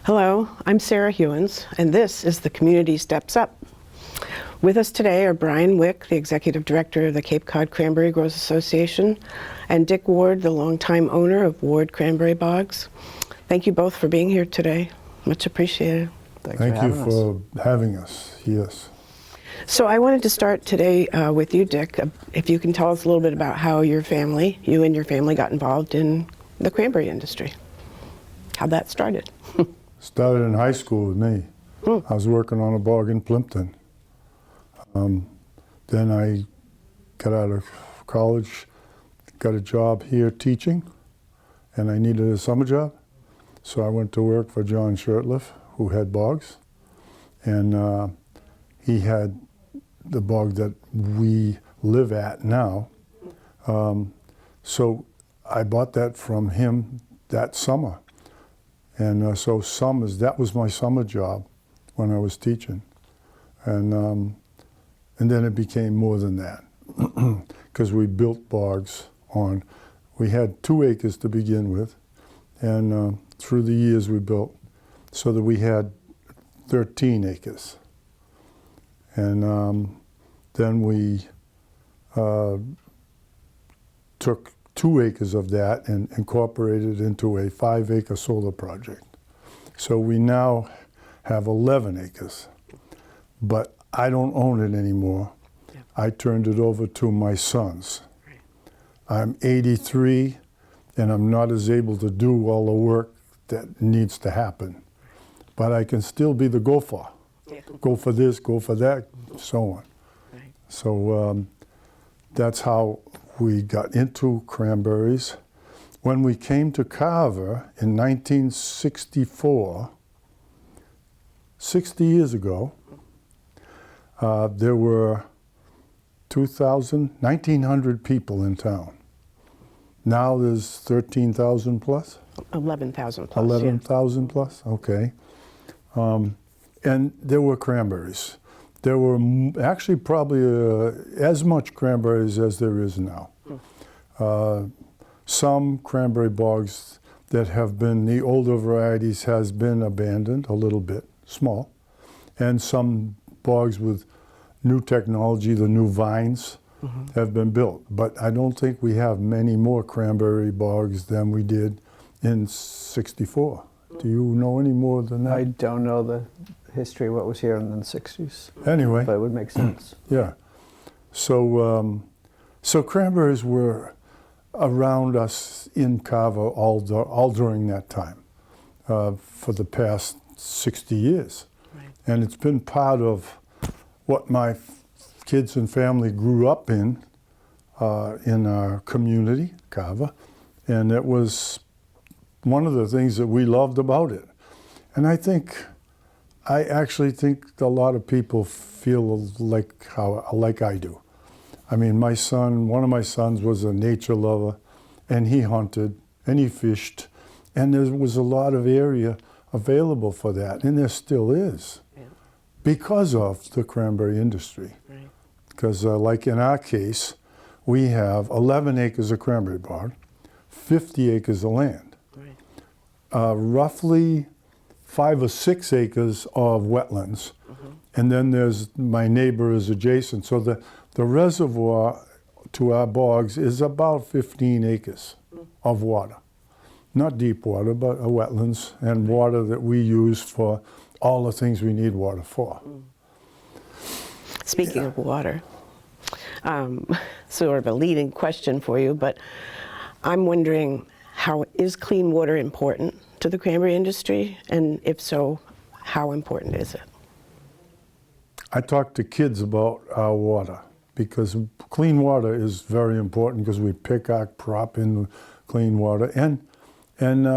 Hello, I'm Sarah Hewins, and this is the Community Steps Up. With us today are Brian Wick, the Executive Director of the Cape Cod Cranberry Growers Association, and Dick Ward, the longtime owner of Ward Cranberry Bogs. Thank you both for being here today. Much appreciated. Thank you for having us, yes. So I wanted to start today with you, Dick. If you can tell us a little bit about how you and your family got involved in the cranberry industry. How that started. Started in high school with me. I was working on a bog in Plimpton. Then I got out of college, got a job here teaching, and I needed a summer job. So I went to work for John Shirtliff, who had bogs, and he had the bog that we live at now. So I bought that from him that summer. And so summers, that was my summer job when I was teaching. And then it became more than that, because we built bogs on, we had 2 acres to begin with, and through the years we built so that we had 13 acres. And then we took 2 acres of that and incorporated into a 5-acre solar project. So we now have 11 acres, but I don't own it anymore. Yeah. I turned it over to my sons. Right. I'm 83 and I'm not as able to do all the work that needs to happen, but I can still be the gopher. Yeah. Go for this, go for that, so on. Right. So that's how we got into cranberries. When we came to Carver in 1964, 60 years ago, there were 1,900 people in town. Now there's 13,000 plus? 11,000 plus. 11,000 plus, okay. And there were cranberries. There were actually probably as much cranberries as there is now. Some cranberry bogs that have been, the older varieties has been abandoned a little bit, small, and some bogs with new technology, the new vines, have been built. But I don't think we have many more cranberry bogs than we did in '64. Do you know any more than that? I don't know the history of what was here in the 60s. Anyway. But it would make sense. Yeah. So, so cranberries were around us in Carver all during that time, for the past 60 years. Right. And it's been part of what my kids and family grew up in our community, Carver. And it was one of the things that we loved about it. And I actually think a lot of people feel like I do. I mean, one of my sons was a nature lover, and he hunted, and he fished, and there was a lot of area available for that, and there still is, because of the cranberry industry. Right. Because like in our case, we have 11 acres of cranberry bog, 50 acres of land, right. Roughly 5 or 6 acres of wetlands, and then there's my neighbor is adjacent. So the reservoir to our bogs is about 15 acres of water. Not deep water, but wetlands and water that we use for all the things we need water for. Speaking of water, sort of a leading question for you, but I'm wondering, how is clean water important to the cranberry industry? And if so, how important is it? I talk to kids about our water, because clean water is very important, because we pick our crop in clean water. And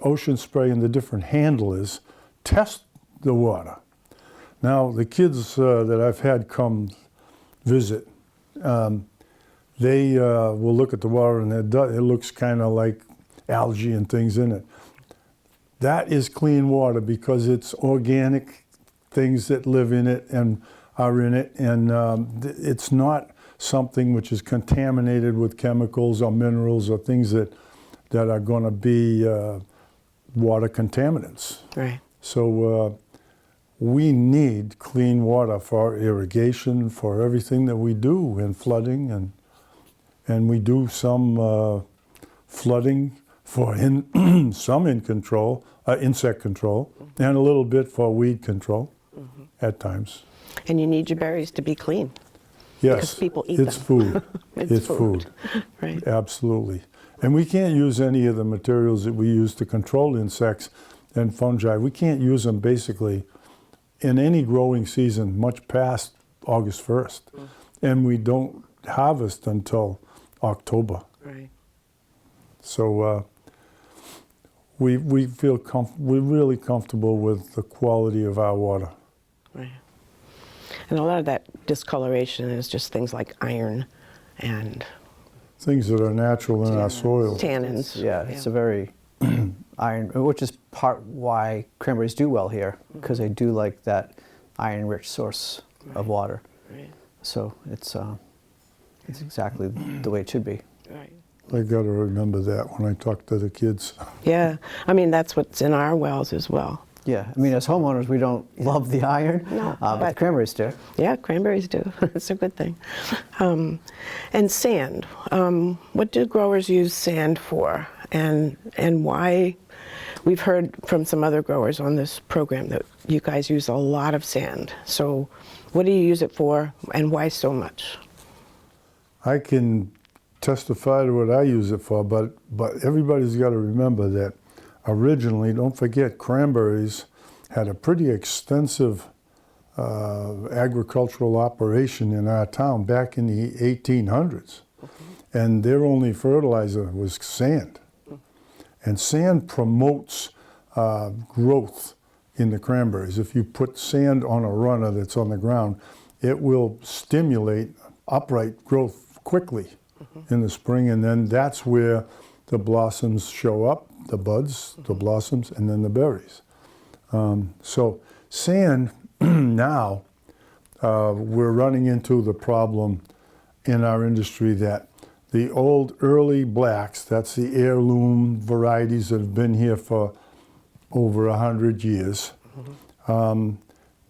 Ocean Spray and the different handlers test the water. Now, the kids that I've had come visit, they will look at the water and it looks kind of like algae and things in it. That is clean water because it's organic things that live in it and are in it, and it's not something which is contaminated with chemicals or minerals or things that are going to be water contaminants. Right. So we need clean water for irrigation, for everything that we do, and flooding, and we do some flooding for some insect control, and a little bit for weed control at times. And you need your berries to be clean. Yes, Because people eat it's them. food. It's food. Right. Absolutely. And we can't use any of the materials that we use to control insects and fungi. We can't use them basically in any growing season much past August 1st. And we don't harvest until October. Right. So we feel we're really comfortable with the quality of our water. Right. And a lot of that discoloration is just things like iron and Things that are natural in our soil. tannins. Yeah, it's a very iron, which is part why cranberries do well here, because they do like that iron-rich source of water. Right. So it's exactly the way it should be. Right. I got to remember that when I talk to the kids. Yeah. I mean, that's what's in our wells as well. Yeah, I mean, as homeowners, we don't love the iron, No, but the but- cranberries do. Yeah, cranberries do. It's a good thing. And sand. What do growers use sand for? And why? We've heard from some other growers on this program that you guys use a lot of sand. So what do you use it for, and why so much? I can testify to what I use it for, but everybody's got to remember that originally, don't forget, cranberries had a pretty extensive agricultural operation in our town back in the 1800s. And their only fertilizer was sand. And sand promotes growth in the cranberries. If you put sand on a runner that's on the ground, it will stimulate upright growth quickly in the spring, and then that's where the blossoms show up, the buds, the blossoms, and then the berries. So sand now, we're running into the problem in our industry that the old early blacks, that's the heirloom varieties that have been here for over 100 years,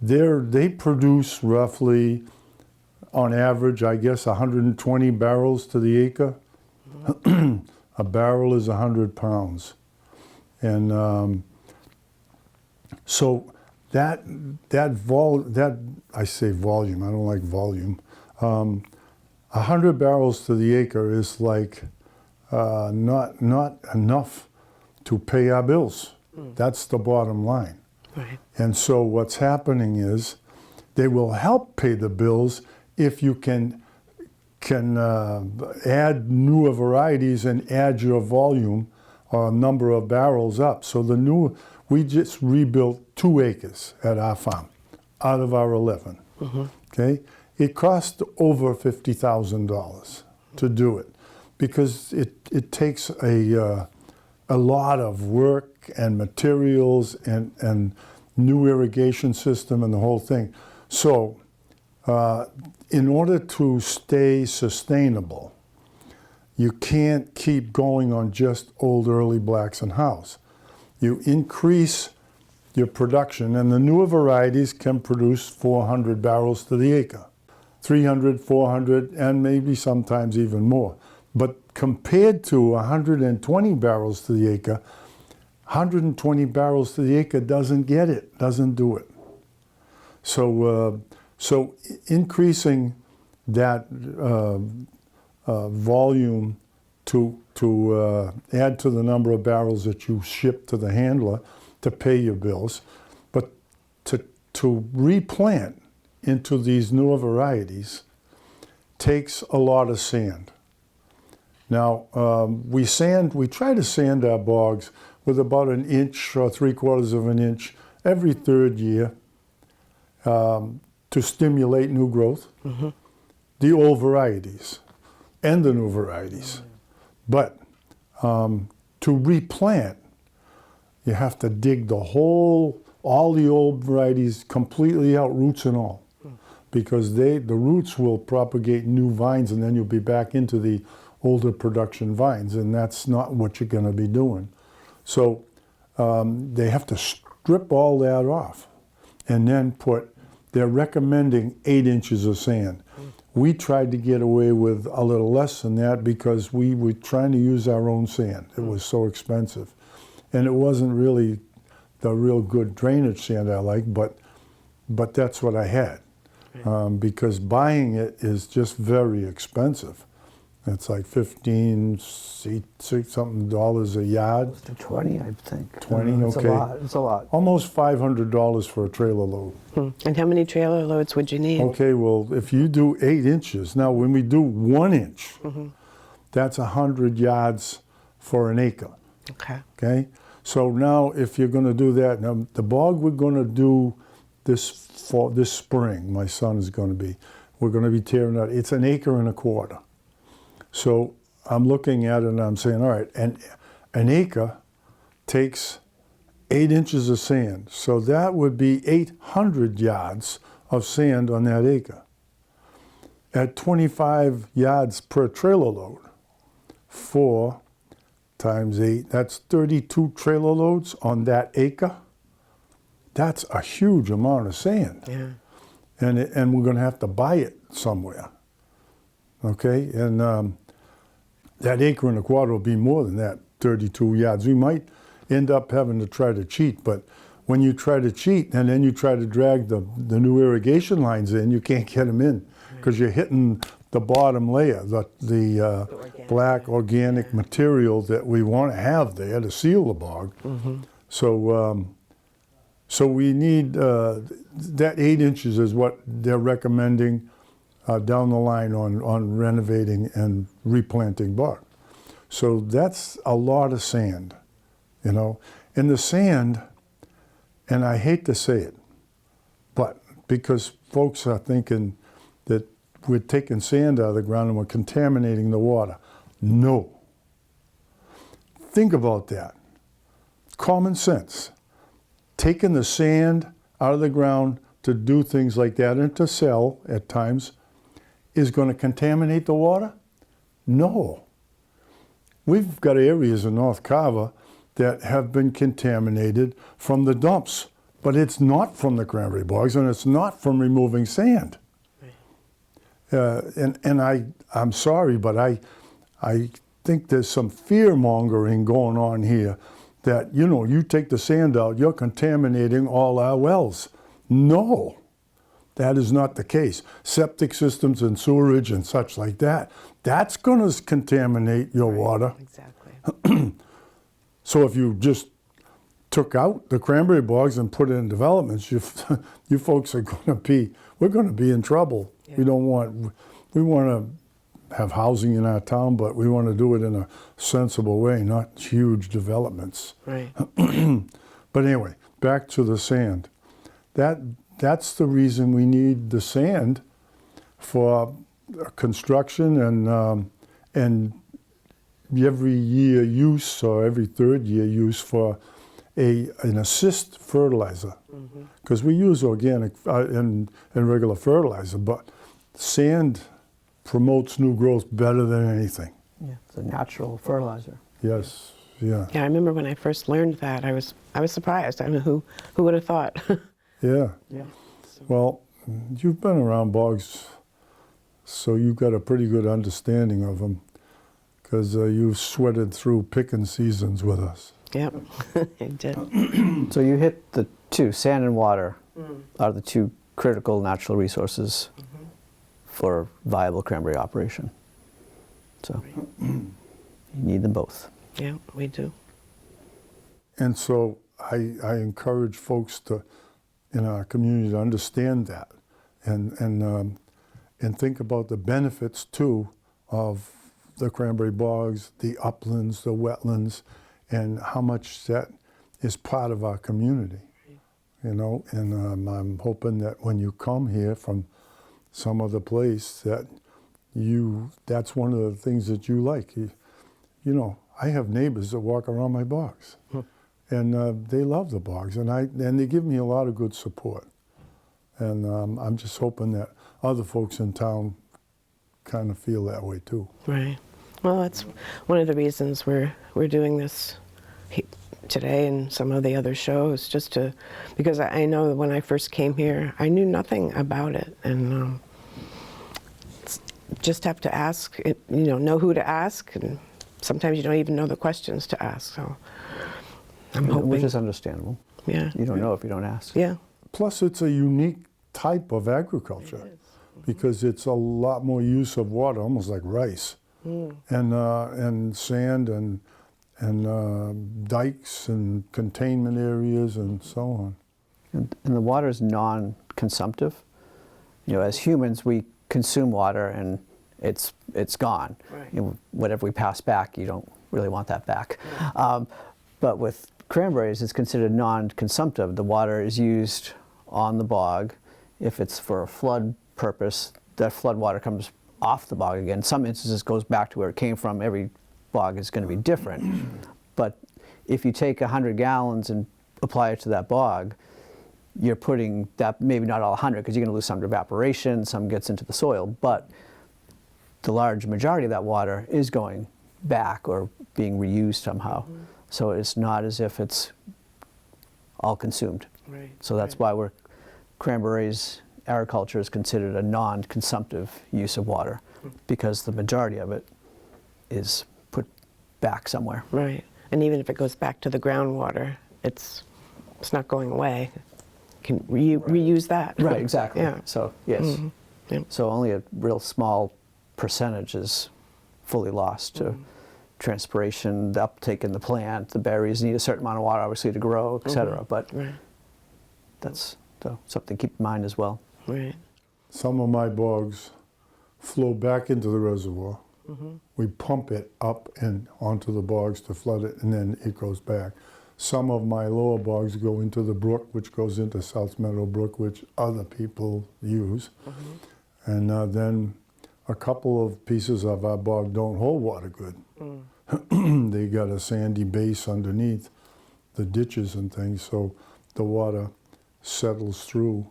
they produce roughly, on average, I guess, 120 barrels to the acre. A barrel is 100 pounds. And so that I say volume, I don't like volume. 100 barrels to the acre is like not enough to pay our bills. That's the bottom line. Right. And so what's happening is they will help pay the bills if you can add newer varieties and add your volume or number of barrels up. So we just rebuilt 2 acres at our farm out of our 11. Okay, it cost over $50,000 to do it because it takes a lot of work and materials and new irrigation system and the whole thing. So in order to stay sustainable, you can't keep going on just old early blacks and house. You increase your production, and the newer varieties can produce 400 barrels to the acre, 300, 400, and maybe sometimes even more. But compared to 120 barrels to the acre, 120 barrels to the acre doesn't do it. So increasing that volume to add to the number of barrels that you ship to the handler to pay your bills, but to replant into these newer varieties takes a lot of sand. Now, we try to sand our bogs with about 1 inch or 3/4 of an inch every 3rd year to stimulate new growth, the old varieties and the new varieties. But to replant, you have to dig all the old varieties completely out, roots and all, because the roots will propagate new vines, and then you'll be back into the older production vines, and that's not what you're going to be doing. So they have to strip all that off and then they're recommending 8 inches of sand. We tried to get away with a little less than that because we were trying to use our own sand. It was so expensive. And it wasn't really the real good drainage sand I like, but that's what I had. Because buying it is just very expensive. It's like $15 dollars a yard. Close to 20, I think. 20, It's okay. a lot. It's a lot. Almost $500 for a trailer load. And how many trailer loads would you need? Okay, well, if you do 8 inches, now when we do 1 inch, that's 100 yards for an acre. Okay. Okay, so now if you're going to do that, now the bog we're going to do this fall, this spring, my son is going to be, we're going to be tearing out. It's 1.25 acres. So I'm looking at it and I'm saying, all right, and an acre takes 8 inches of sand. So that would be 800 yards of sand on that acre. At 25 yards per trailer load, 4 times 8, that's 32 trailer loads on that acre. That's a huge amount of sand. Yeah. And we're going to have to buy it somewhere. Okay, and that 1.25 acres will be more than that, 32 yards. We might end up having to try to cheat, but when you try to cheat and then you try to drag the new irrigation lines in, you can't get them in because you're hitting the bottom layer, the black organic material that we want to have there to seal the bog. So we need, that 8 inches is what they're recommending down the line on renovating and replanting bog. So that's a lot of sand, you know. And the sand, and I hate to say it, but because folks are thinking that we're taking sand out of the ground and we're contaminating the water. No. Think about that. Common sense. Taking the sand out of the ground to do things like that and to sell at times is going to contaminate the water? No. We've got areas in North Carver that have been contaminated from the dumps, but it's not from the cranberry bogs and it's not from removing sand. And I'm sorry, but I think there's some fear mongering going on here that, you know, you take the sand out, you're contaminating all our wells. No, that is not the case. Septic systems and sewerage and such like that, that's going to contaminate your water. Exactly. So if you just took out the cranberry bogs and put it in developments, you folks are going to be, we're going to be in trouble. Yeah. We want to have housing in our town, but we want to do it in a sensible way, not huge developments. Right. But anyway, back to the sand. That's the reason we need the sand for construction and every year use or every third year use for an assist fertilizer. Because we use organic and regular fertilizer, but sand promotes new growth better than anything. Yeah, it's a natural fertilizer. Yes, yeah. Yeah, I remember when I first learned that, I was surprised. I mean, who would have thought? Yeah. Yeah. Well, you've been around bogs, so you've got a pretty good understanding of them, because you've sweated through picking seasons with us. Yep, I did. So you hit the two, sand and water are the two critical natural resources for viable cranberry operation. So you need them both. Yeah, we do. And so I encourage folks in our community to understand that and think about the benefits too of the cranberry bogs, the uplands, the wetlands, and how much that is part of our community. You know, and I'm hoping that when you come here from some other place that that's one of the things that you like. You know, I have neighbors that walk around my bogs. And they love the bogs, and they give me a lot of good support. And I'm just hoping that other folks in town kind of feel that way too. Right. Well, that's one of the reasons we're doing this today and some of the other shows, just to, because I know that when I first came here, I knew nothing about it, and just have to ask, know who to ask, and sometimes you don't even know the questions to ask. So I'm hoping. Which is understandable. Yeah. You don't know if you don't ask. Yeah. Plus, it's a unique type of agriculture because it's a lot more use of water, almost like rice, and sand and dikes and containment areas and so on. And the water is non-consumptive. As humans, we consume water and it's gone. Right. Whatever we pass back, you don't really want that back. Right. But with cranberries, it's considered non-consumptive. The water is used on the bog. If it's for a flood purpose, that flood water comes off the bog again. Some instances goes back to where it came from. Every bog is going to be different. But if you take 100 gallons and apply it to that bog, you're putting that, maybe not all 100, because you're going to lose some to evaporation, some gets into the soil, but the large majority of that water is going back or being reused somehow. So it's not as if it's all consumed. Right. So that's why cranberries agriculture is considered a non-consumptive use of water, because the majority of it is put back somewhere. Right. And even if it goes back to the groundwater, it's not going away. Can reuse that. Right, exactly. Yeah. So, yes. Yep. So only a real small percentage is fully lost to transpiration, the uptake in the plant. The berries need a certain amount of water, obviously, to grow, et cetera. But that's something to keep in mind as well. Right. Some of my bogs flow back into the reservoir. We pump it up and onto the bogs to flood it, and then it goes back. Some of my lower bogs go into the brook, which goes into South Meadow Brook, which other people use. And then a couple of pieces of our bog don't hold water good. They got a sandy base underneath the ditches and things, so the water settles through.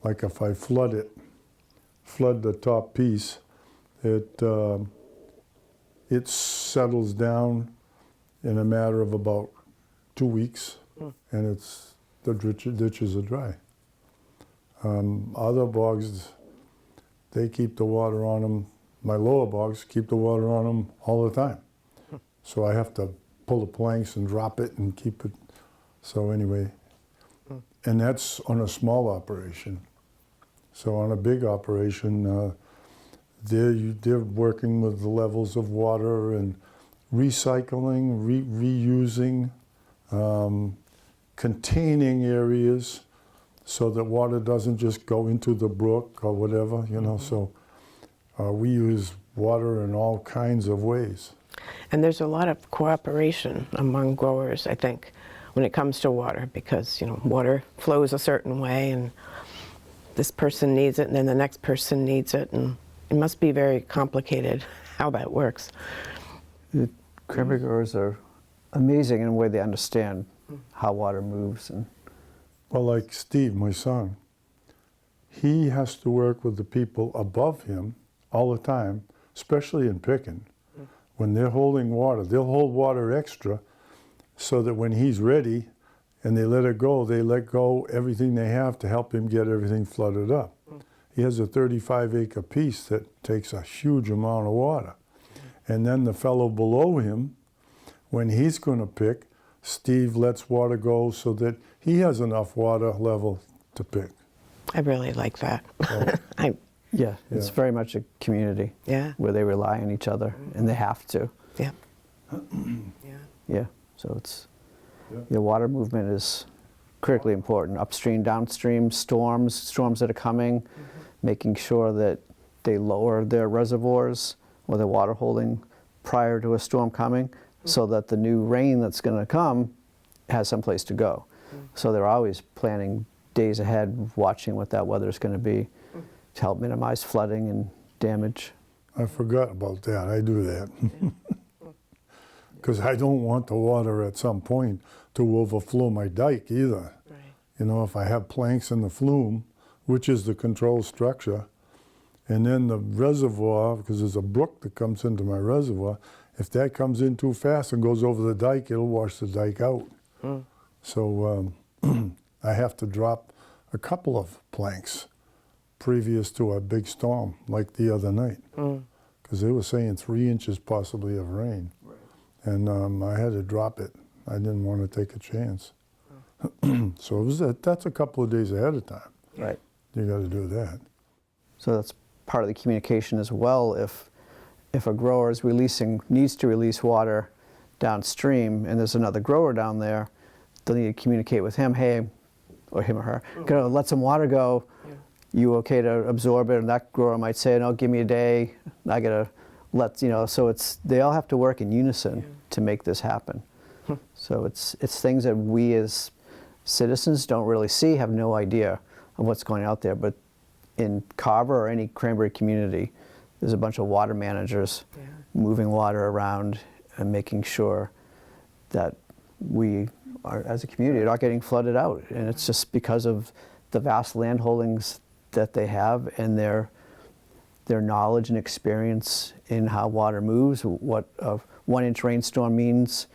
Like if I flood the top piece, it settles down in a matter of about 2 weeks, and the ditches are dry. Other bogs, they keep the water on them. My lower bogs keep the water on them all the time. So I have to pull the planks and drop it and keep it. So anyway, and that's on a small operation. So on a big operation, they're working with the levels of water and recycling, reusing, containing areas so that water doesn't just go into the brook or whatever, So we use water in all kinds of ways. And there's a lot of cooperation among growers, I think, when it comes to water, because water flows a certain way, and this person needs it, and then the next person needs it, and it must be very complicated how that works. The cranberry growers are amazing in the way they understand how water moves. And well, like Steve, my son, he has to work with the people above him all the time, especially in picking. When they're holding water, they'll hold water extra so that when he's ready and they let it go, they let go everything they have to help him get everything flooded up. He has a 35-acre piece that takes a huge amount of water. And then the fellow below him, when he's going to pick, Steve lets water go so that he has enough water level to pick. I really like that. yeah, it's very much a community where they rely on each other, and they have to. Yeah. Yeah, so it's, water movement is critically important. Upstream, downstream, storms that are coming, making sure that they lower their reservoirs or their water holding prior to a storm coming, so that the new rain that's going to come has some place to go. So they're always planning days ahead, watching what that weather is going to be to help minimize flooding and damage. I forgot about that. I do that. Because I don't want the water at some point to overflow my dike either. Right. If I have planks in the flume, which is the control structure, and then the reservoir, because there's a brook that comes into my reservoir, if that comes in too fast and goes over the dike, it'll wash the dike out. So I have to drop a couple of planks previous to a big storm, like the other night, because they were saying 3 inches possibly of rain, and I had to drop it. I didn't want to take a chance. So it was that's a couple of days ahead of time. Right. You got to do that. So that's part of the communication as well. If a grower is needs to release water downstream, and there's another grower down there, they'll need to communicate with him, hey, or him or her, gotta let some water go. Yeah. You okay to absorb it? And that grower might say, no, give me a day. I gotta so they all have to work in unison to make this happen. So it's things that we as citizens don't really see, have no idea of what's going out there. But in Carver or any Cranberry community, there's a bunch of water managers moving water around and making sure that we are, as a community, are not getting flooded out. And it's just because of the vast land holdings that they have and their knowledge and experience in how water moves, what a 1-inch rainstorm means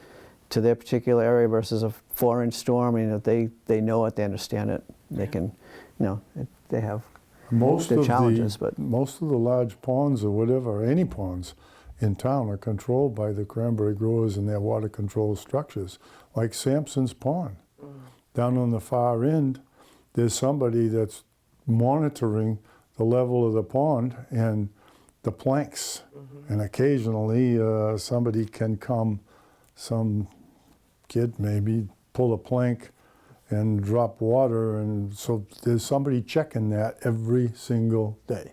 to their particular area versus a 4-inch storm. I mean, they know it, they understand it. They can, they have their challenges. But most of the large ponds or whatever, any ponds in town, are controlled by the cranberry growers and their water control structures, like Sampson's Pond. Down on the far end, there's somebody that's monitoring the level of the pond and the planks. And occasionally somebody can come, some kid maybe, pull a plank and drop water, and so there's somebody checking that every single day.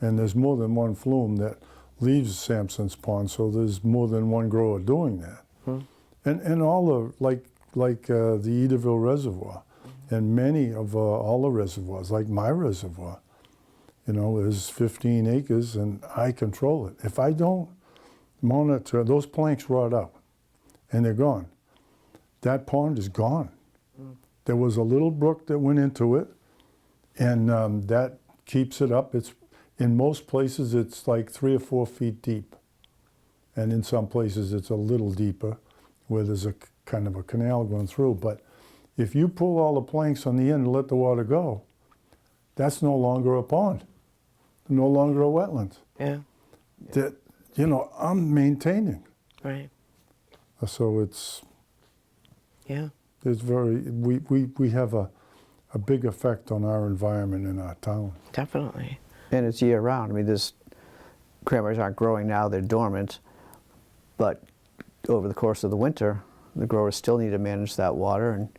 And there's more than one flume that leaves Sampson's Pond, so there's more than one grower doing that. And all the, like the Edaville Reservoir, and many of all the reservoirs, like my reservoir, is 15 acres and I control it. If I don't monitor, those planks rot out and they're gone. That pond is gone. There was a little brook that went into it, and that keeps it up. In most places, it's like 3 or 4 feet deep. And in some places, it's a little deeper, where there's a kind of a canal going through. But if you pull all the planks on the end and let the water go, that's no longer a pond, no longer a wetland. Yeah. That, I'm maintaining. Right. So it's Yeah. we have a big effect on our environment in our town. Definitely. And it's year round. I mean, cranberries aren't growing now, they're dormant. But over the course of the winter, the growers still need to manage that water and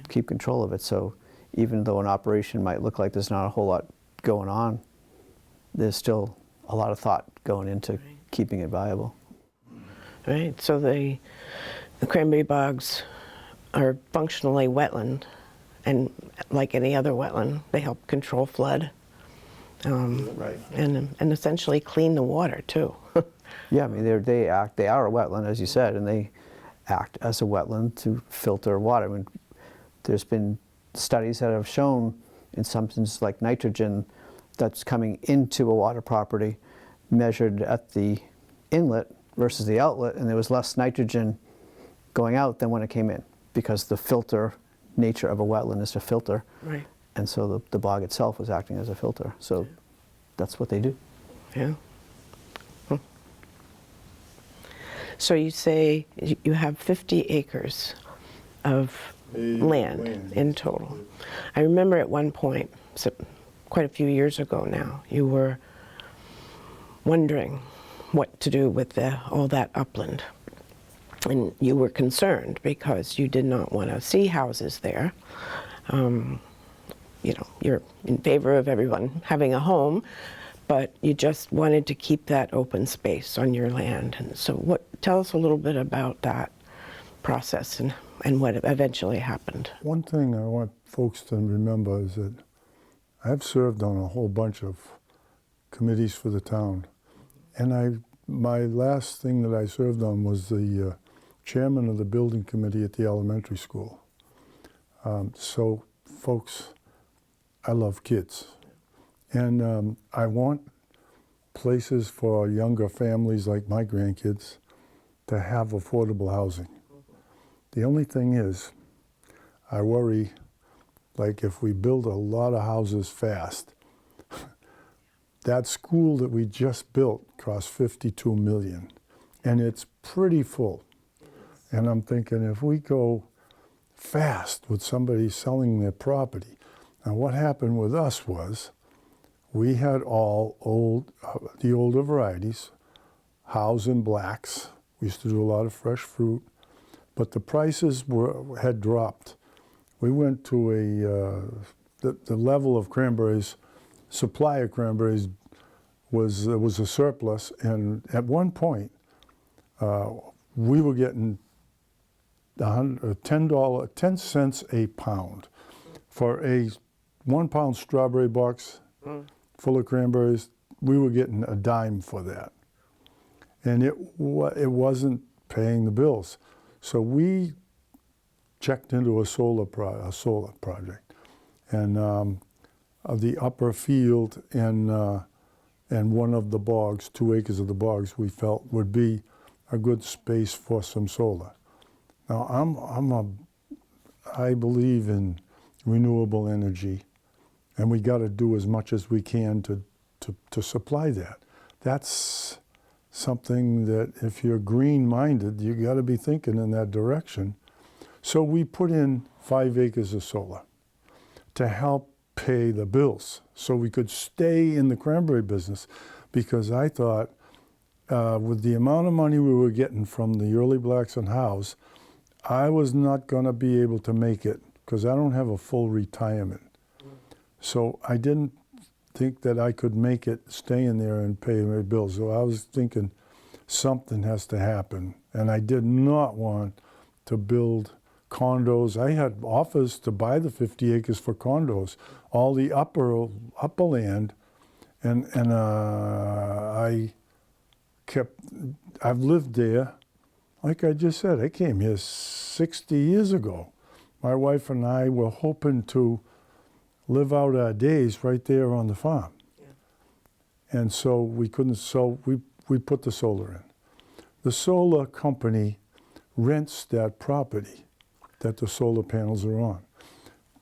keep control of it. So even though an operation might look like there's not a whole lot going on, there's still a lot of thought going into keeping it viable. Right. So the cranberry bogs are functionally wetland, and like any other wetland, they help control flood. Right. And essentially clean the water too. Yeah, I mean, they are a wetland, as you said, and they act as a wetland to filter water. I mean, there's been studies that have shown in substances like nitrogen that's coming into a water property measured at the inlet versus the outlet, and there was less nitrogen going out than when it came in, because the filter nature of a wetland is to filter. Right. And so the bog itself was acting as a filter. So that's what they do. Yeah. So you say you have 50 acres of land in total. I remember at one point, so quite a few years ago now, you were wondering what to do with all that upland. And you were concerned because you did not want to see houses there. You're in favor of everyone having a home, but you just wanted to keep that open space on your land. And so tell us a little bit about that process and what eventually happened. One thing I want folks to remember is that I've served on a whole bunch of committees for the town. And my last thing that I served on was the chairman of the building committee at the elementary school. So folks, I love kids. And I want places for younger families like my grandkids to have affordable housing. The only thing is, I worry, like if we build a lot of houses fast, that school that we just built cost $52 million, and it's pretty full. And I'm thinking, if we go fast with somebody selling their property, now what happened with us was, we had all the older varieties, House and Blacks. We used to do a lot of fresh fruit, but the prices had dropped. We went to the level of cranberries, supply of cranberries was a surplus, and at one point we were getting 10 cents a pound for a 1 pound strawberry box full of cranberries. We were getting a dime for that, and it wasn't paying the bills. So we checked into a solar project, and the upper field and one of the bogs, 2 acres of the bogs, we felt would be a good space for some solar. Now I believe in renewable energy, and we got to do as much as we can to supply that. That's something that if you're green-minded, you got to be thinking in that direction. So we put in 5 acres of solar to help pay the bills so we could stay in the cranberry business, because I thought with the amount of money we were getting from the early blacks and House, I was not going to be able to make it because I don't have a full retirement. So I didn't think that I could make it staying there and pay my bills. So I was thinking something has to happen. And I did not want to build condos. I had offers to buy the 50 acres for condos, all the upper land. And I've lived there. Like I just said, I came here 60 years ago. My wife and I were hoping to live out our days right there on the farm. Yeah. And so we couldn't, so we put the solar in. The solar company rents that property that the solar panels are on.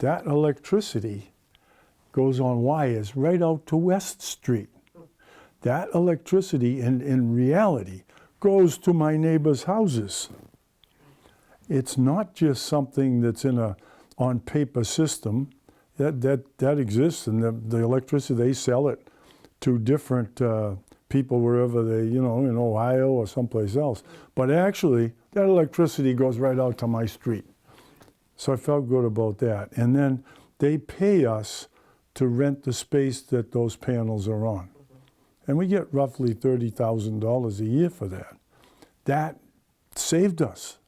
That electricity goes on wires right out to West Street. That electricity, in reality, goes to my neighbors' houses. It's not just something that's in a on-paper system. That exists, and the electricity, they sell it to different people wherever they, in Ohio or someplace else. But actually, that electricity goes right out to my street. So I felt good about that. And then they pay us to rent the space that those panels are on. And we get roughly $30,000 a year for that. That saved us.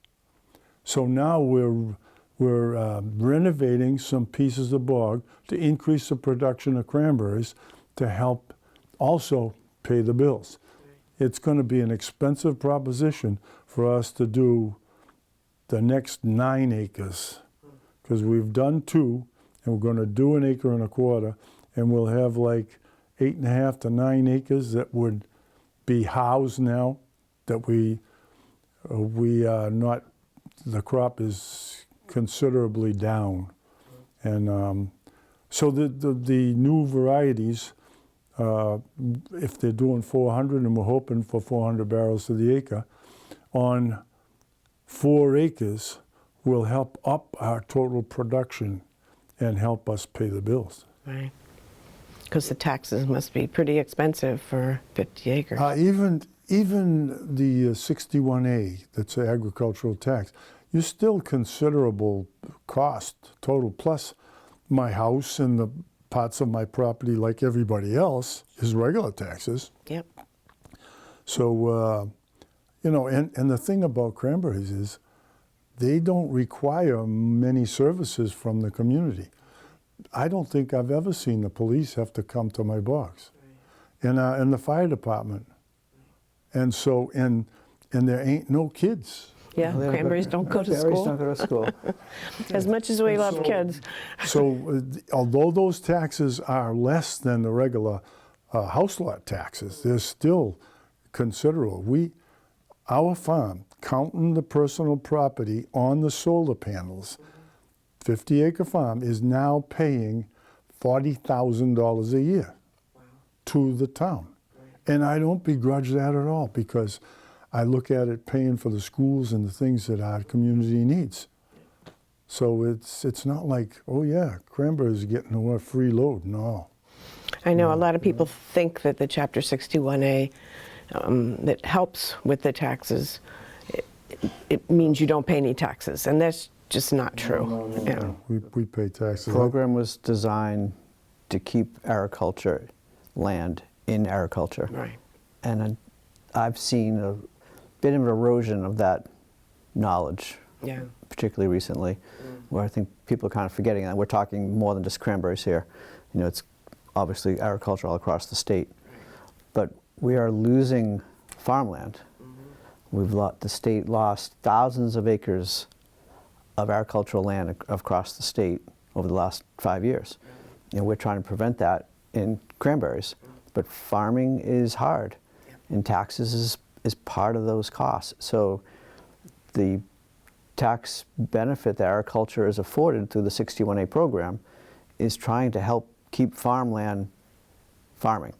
So now we're renovating some pieces of bog to increase the production of cranberries to help also pay the bills. It's going to be an expensive proposition for us to do the next 9 acres, because we've done 2, and we're going to do 1.25 acres, and we'll have like 8.5 to 9 acres that would be housed now, that we are not, the crop is considerably down. And so the new varieties, if they're doing 400, and we're hoping for 400 barrels to the acre, on 4 acres will help up our total production and help us pay the bills. Right. Because the taxes must be pretty expensive for 50 acres. Even the 61A, that's an agricultural tax, you're still considerable cost total, plus my house and the parts of my property, like everybody else, is regular taxes. Yep. So, and the thing about cranberries is they don't require many services from the community. I don't think I've ever seen the police have to come to my box, and the fire department. And so, and there ain't no kids. Yeah, cranberries don't go to school. Cranberries don't go to school. As much as we love kids. So although those taxes are less than the regular house lot taxes, they're still considerable. Our farm counting the personal property on the solar panels, 50-acre farm is now paying $40,000 a year to the town. And I don't begrudge that at all, because I look at it paying for the schools and the things that our community needs. So it's not like, oh yeah, Cranberry's getting a free load. No. I know a lot of people think that the Chapter 61A that helps with the taxes, it means you don't pay any taxes, and that's just not true. No. We pay taxes. The program was designed to keep agriculture land in agriculture. Right. And I've seen a bit of erosion of that knowledge, Yeah. particularly recently, where I think people are kind of forgetting that we're talking more than just cranberries here. You know, it's obviously agriculture all across the state, but we are losing farmland. The state lost thousands of acres of agricultural land across the state over the last 5 years. And we're trying to prevent that in cranberries. But farming is hard, and taxes is part of those costs. So the tax benefit that agriculture is afforded through the 61A program is trying to help keep farmland farming.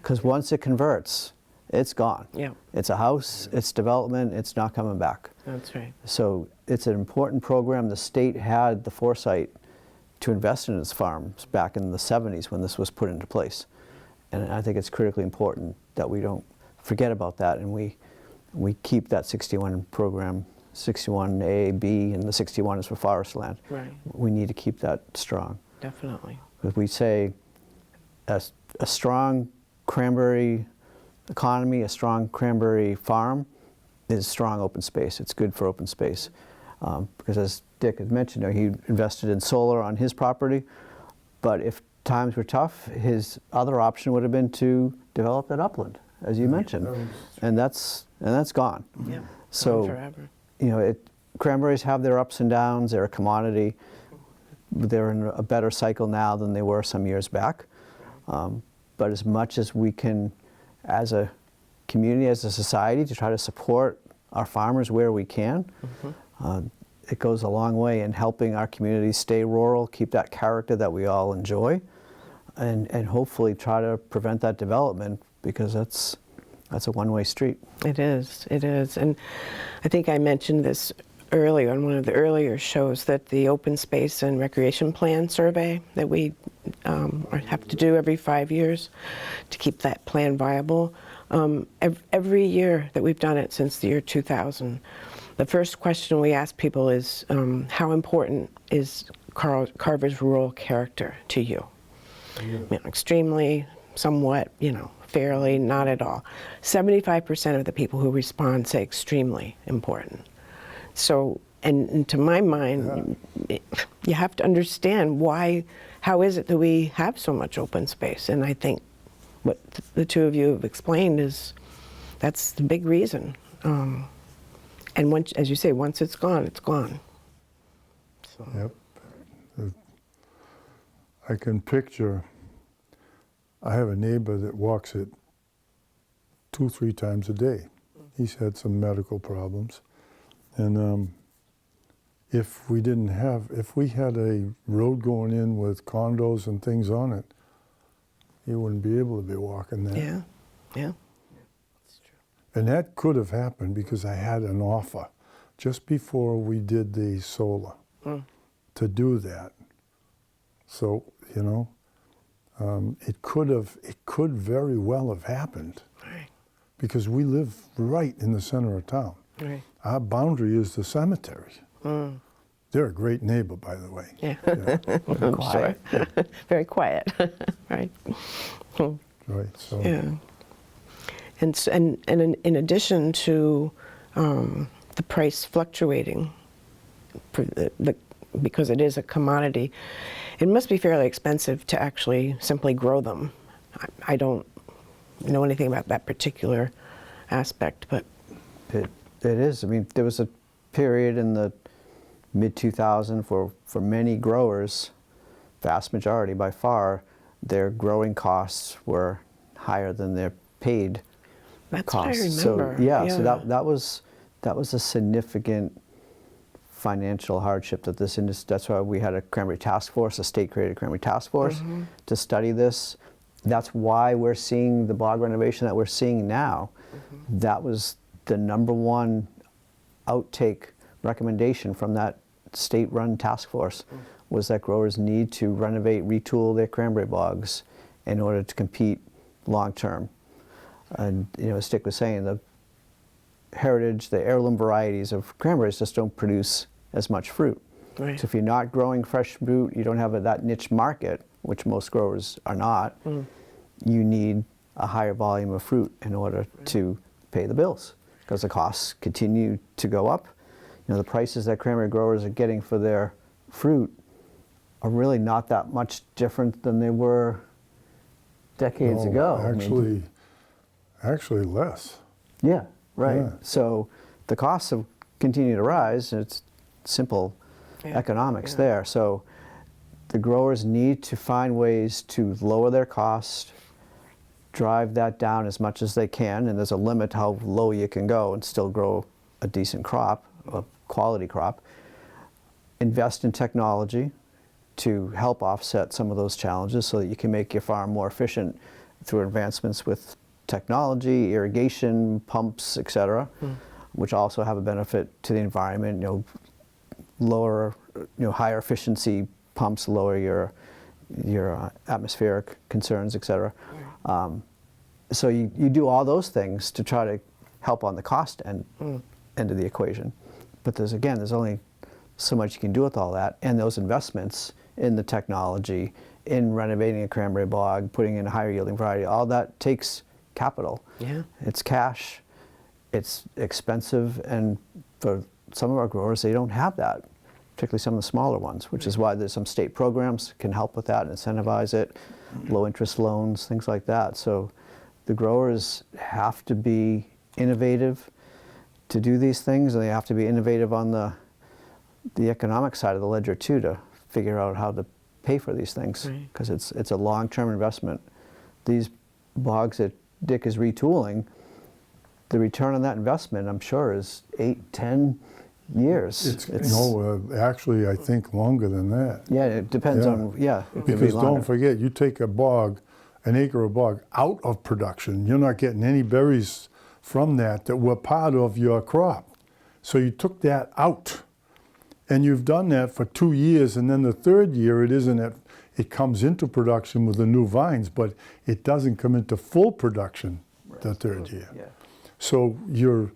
Because once it converts, it's gone. Yeah. It's a house, it's development, it's not coming back. That's right. So it's an important program. The state had the foresight to invest in its farms back in the 70s when this was put into place. And I think it's critically important that we don't forget about that, and we keep that 61 program, 61A, B, and the 61 is for forest land. Right. We need to keep that strong. Definitely. Because we say a strong cranberry economy, a strong cranberry farm is strong open space. It's good for open space. Because as Dick had mentioned, he invested in solar on his property, but if times were tough, his other option would have been to develop that upland, as you mentioned, and that's gone. Yeah. So, forever. you know, cranberries have their ups and downs. They're a commodity. They're in a better cycle now than they were some years back. But as much as we can, as a community, as a society, to try to support our farmers where we can, it goes a long way in helping our community stay rural, keep that character that we all enjoy, and hopefully try to prevent that development, because that's a one-way street. It is, and I think I mentioned this earlier on one of the earlier shows, that the open space and recreation plan survey that we have to do every 5 years to keep that plan viable. Every year that we've done it since the year 2000, the first question we ask people is, how important is Carver's rural character to you? You know, extremely, somewhat, you know, fairly, not at all. 75% of the people who respond say extremely important. So, and to my mind, you have to understand how is it that we have so much open space? And I think what the two of you have explained is, that's the big reason. And once, as you say, once it's gone, it's gone. So. Yep. I can picture, I have a neighbor that walks it 2-3 times a day. He's had some medical problems. And if we had a road going in with condos and things on it, he wouldn't be able to be walking that. Yeah, yeah. That's true. And that could have happened because I had an offer just before we did the solar to do that. So, you know, it could very well have happened. Right. Because we live right in the center of town. Right. Our boundary is the cemetery. They're a great neighbor, by the way. Yeah. I'm Quiet. sure. Very quiet. Right. Right. So. Yeah. And in addition to the price fluctuating, because it is a commodity, it must be fairly expensive to actually simply grow them. I don't know anything about that particular aspect, but It is. I mean, there was a period in the mid-2000s for many growers, vast majority by far, their growing costs were higher than their paid that's costs. what I remember. So yeah, so that was that was a significant financial hardship that this industry, that's why we had a cranberry task force, a state-created cranberry task force to study this. That's why we're seeing the bog renovation that we're seeing now. That was the #1 outtake recommendation from that state-run task force, was that growers need to renovate, retool their cranberry bogs in order to compete long-term. And as Dick was saying, the heritage, the heirloom varieties of cranberries just don't produce as much fruit. Right. So if you're not growing fresh fruit, you don't have that niche market, which most growers are not, you need a higher volume of fruit in order to pay the bills, because the costs continue to go up. The prices that cranberry growers are getting for their fruit are really not that much different than they were decades ago. Actually less. Yeah, right. Yeah. So the costs have continued to rise, and it's simple economics there. So the growers need to find ways to lower their cost, drive that down as much as they can, and there's a limit how low you can go and still grow a decent crop, a quality crop. Invest in technology to help offset some of those challenges so that you can make your farm more efficient through advancements with technology, irrigation, pumps, etc., which also have a benefit to the environment. Lower, higher efficiency pumps lower your atmospheric concerns, etc. So you do all those things to try to help on the cost end of the equation. But there's only so much you can do with all that, and those investments in the technology, in renovating a cranberry bog, putting in a higher yielding variety, all that takes capital. Yeah. It's cash, it's expensive, and for some of our growers, they don't have that, particularly some of the smaller ones, which is why there's some state programs can help with that and incentivize it, low interest loans, things like that. So the growers have to be innovative to do these things, and they have to be innovative on the economic side of the ledger too, to figure out how to pay for these things, because it's a long-term investment. These bogs that Dick is retooling, the return on that investment, I'm sure, is 8-10 years. Actually, I think longer than that. Yeah, it depends on, it could be Because longer. don't forget, you take a bog, an acre of bog, out of production, you're not getting any berries from that were part of your crop. So you took that out. And you've done that for 2 years, and then the third year it comes into production with the new vines, but it doesn't come into full production the third year. Yeah. So you're,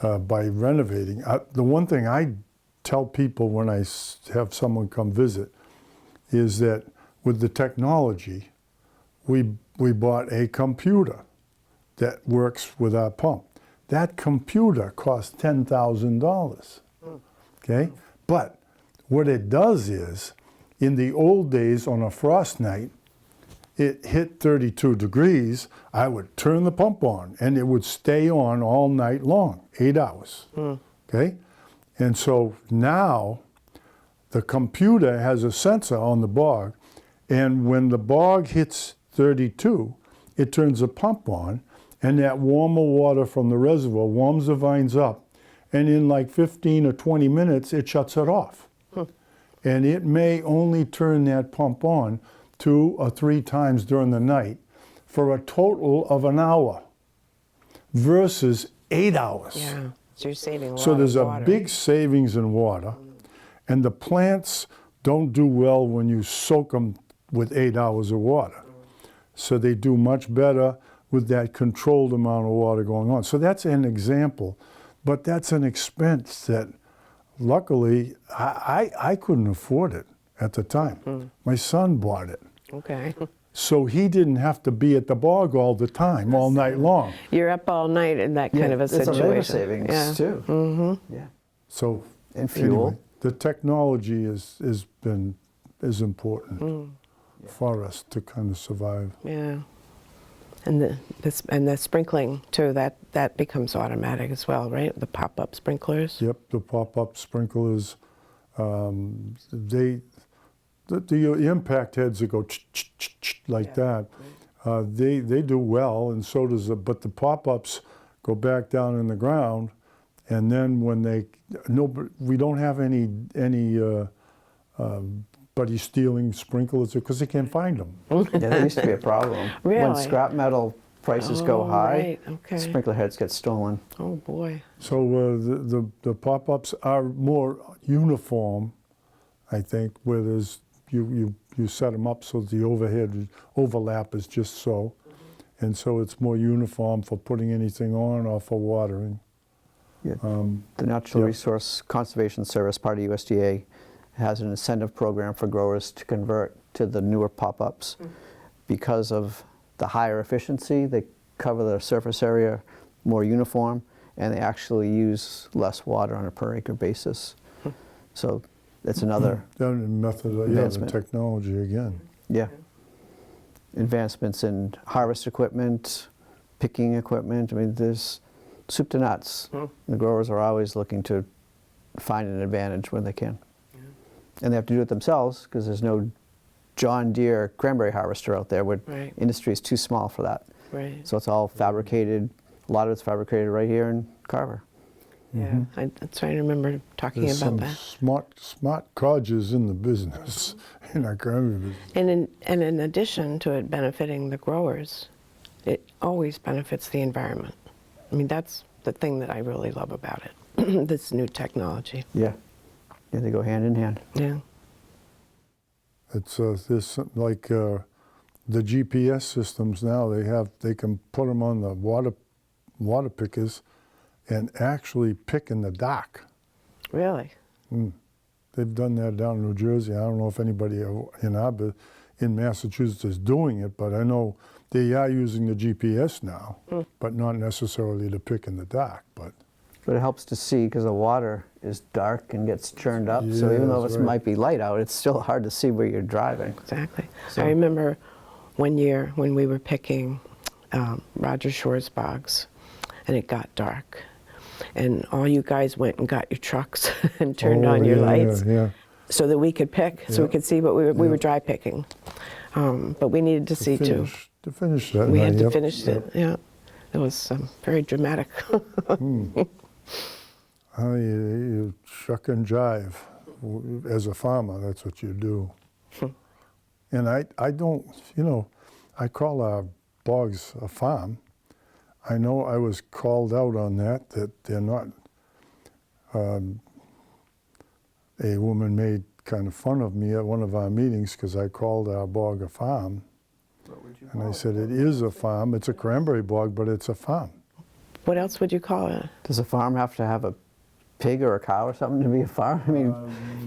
by renovating, the one thing I tell people when I have someone come visit is that with the technology, we bought a computer that works with our pump. That computer costs $10,000, okay? But what it does is, in the old days on a frost night, it hit 32 degrees, I would turn the pump on and it would stay on all night long, 8 hours, okay? And so now the computer has a sensor on the bog, and when the bog hits 32, it turns the pump on, and that warmer water from the reservoir warms the vines up, and in like 15 or 20 minutes, it shuts it off. And it may only turn that pump on 2 or 3 times during the night for a total of an hour versus 8 hours. Yeah, so you're saving a lot So there's of a water. big savings in water, and the plants don't do well when you soak them with 8 hours of water. So they do much better with that controlled amount of water going on. So that's an example, but that's an expense that luckily I couldn't afford it at the time. My son bought it. Okay. So he didn't have to be at the bog all the time, all night long. You're up all night in that kind of a It's situation. a labor savings too. Yeah. So And fuel. anyway, the technology is important for us to kind of survive. Yeah. And the sprinkling too, that becomes automatic as well, right? The pop-up sprinklers. Yep, the pop-up sprinklers, the impact heads that go like that, they do well, and so does but the pop-ups go back down in the ground, And then when we don't have anybody stealing sprinklers because they can't find them. Yeah, that used to be a problem. When Really? scrap metal prices go Oh, high, right, okay. sprinkler heads get stolen. Oh, boy. So the pop-ups are more uniform, I think, where there's you set them up so the overlap is just so, and so it's more uniform for putting anything on or for watering. Yeah. The Natural yeah. Resource Conservation Service, part of USDA, has an incentive program for growers to convert to the newer pop-ups. Because of the higher efficiency, they cover the surface area more uniform, and they actually use less water on a per acre basis. So it's another Method, yeah, the advancement. technology again. Yeah. Advancements in harvest equipment, picking equipment. I mean, there's soup to nuts. The growers are always looking to find an advantage when they can. And they have to do it themselves because there's no John Deere cranberry harvester out there where Right. industry is too small for that. Right. So it's all fabricated. A lot of it's fabricated right here in Carver. Yeah, that's right. I remember talking There's about some that. smart codgers in the business, in our cranberry business. And in addition to it benefiting the growers, it always benefits the environment. I mean, that's the thing that I really love about it, this new technology. Yeah. Yeah, they go hand in hand. Yeah. It's this like the GPS systems now. They can put them on the water pickers, and actually pick in the dock. Really? They've done that down in New Jersey. I don't know if anybody in Massachusetts is doing it, but I know they are using the GPS now, but not necessarily to pick in the dock. But it helps to see because the water is dark and gets churned up. So Yeah, even though that's it right. might be light out, it's still hard to see where you're driving. Exactly. So- I remember one year when we were picking Roger Shore's bogs, and it got dark. And all you guys went and got your trucks and turned on your lights Yeah. so that we could pick, so we Yeah. could see, but we were Yeah. dry picking. But we needed to see too. To finish that. We night, had to yep, finish yep. it, yeah. It was very dramatic. You shuck and jive. As a farmer, that's what you do. And I don't, I call our bogs a farm. I know I was called out on that they're not. A woman made kind of fun of me at one of our meetings because I called our bog a farm. And I said, it is a farm. It's a cranberry bog, but it's a farm. What else would you call it? Does a farm have to have a pig or a cow or something to be a farm? I mean,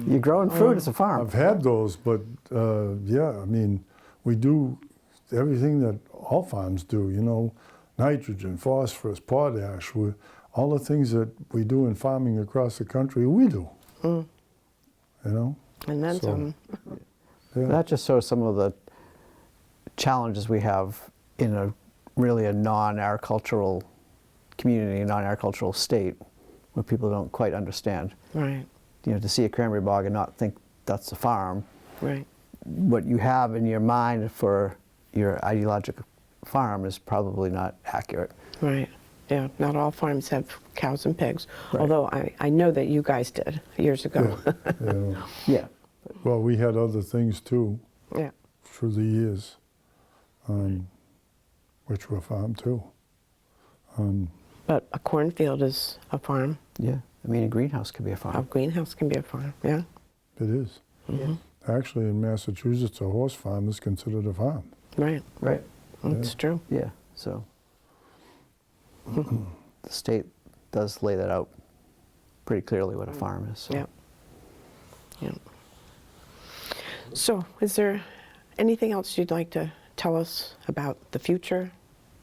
you're growing fruit, it's a farm. I've had those, but yeah, I mean, we do everything that all farms do, nitrogen, phosphorus, potash, all the things that we do in farming across the country, we do. And then So, some. Yeah. That just shows some of the challenges we have in a really a non-agricultural community, non-agricultural state, where people don't quite understand. Right, To see a cranberry bog and not think that's a farm, right. what you have in your mind for your ideological farm is probably not accurate. Right. Yeah, not all farms have cows and pigs, Right. although I know that you guys did years ago. Yeah. Yeah. Well, we had other things too Yeah. through the years, which were farm too. But a cornfield is a farm. Yeah. I mean, a greenhouse could be a A farm. greenhouse can be a farm, yeah. It is. Actually, in Massachusetts, a horse farm is considered a farm. Right, Right. it's true. Yeah. So the state does lay that out pretty clearly what a farm is. So. Yeah. Yeah. So, is there anything else you'd like to tell us about the future,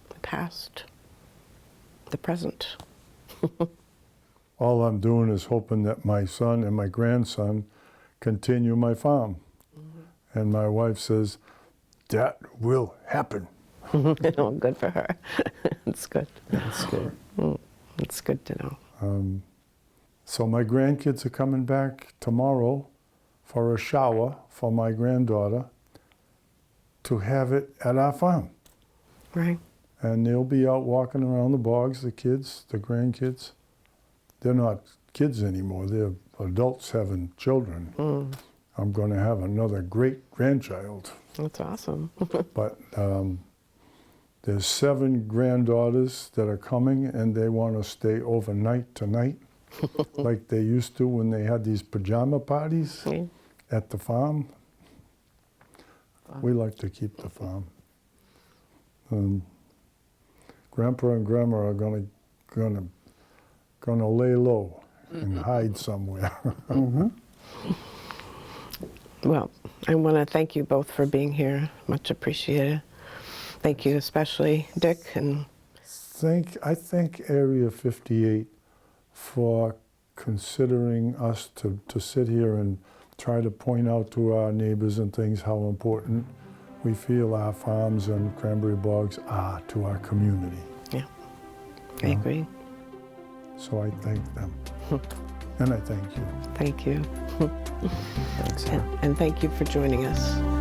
the past, the present? All I'm doing is hoping that my son and my grandson continue my farm. And my wife says, that will happen. Oh, good for her. It's good. That's good. It's good to know. So my grandkids are coming back tomorrow for a shower for my granddaughter to have it at our farm. Right. And they'll be out walking around the bogs, the kids, the grandkids. they're not kids anymore. They're adults having children. I'm going to have another great-grandchild. That's awesome. But there's 7 granddaughters that are coming, and they want to stay overnight tonight, like they used to when they had these pajama parties Yeah. at the farm. We like to keep the farm. Grandpa and Grandma are gonna lay low and hide somewhere. Well, I want to thank you both for being here. Much appreciated. Thank you especially, Dick. And I thank Area 58 for considering us to sit here and try to point out to our neighbors and things how important we feel our farms and Cranberry Bogs are to our community. yeah, I agree. So I thank them. And I thank you. Thank you. Thanks, Sarah. And thank you for joining us.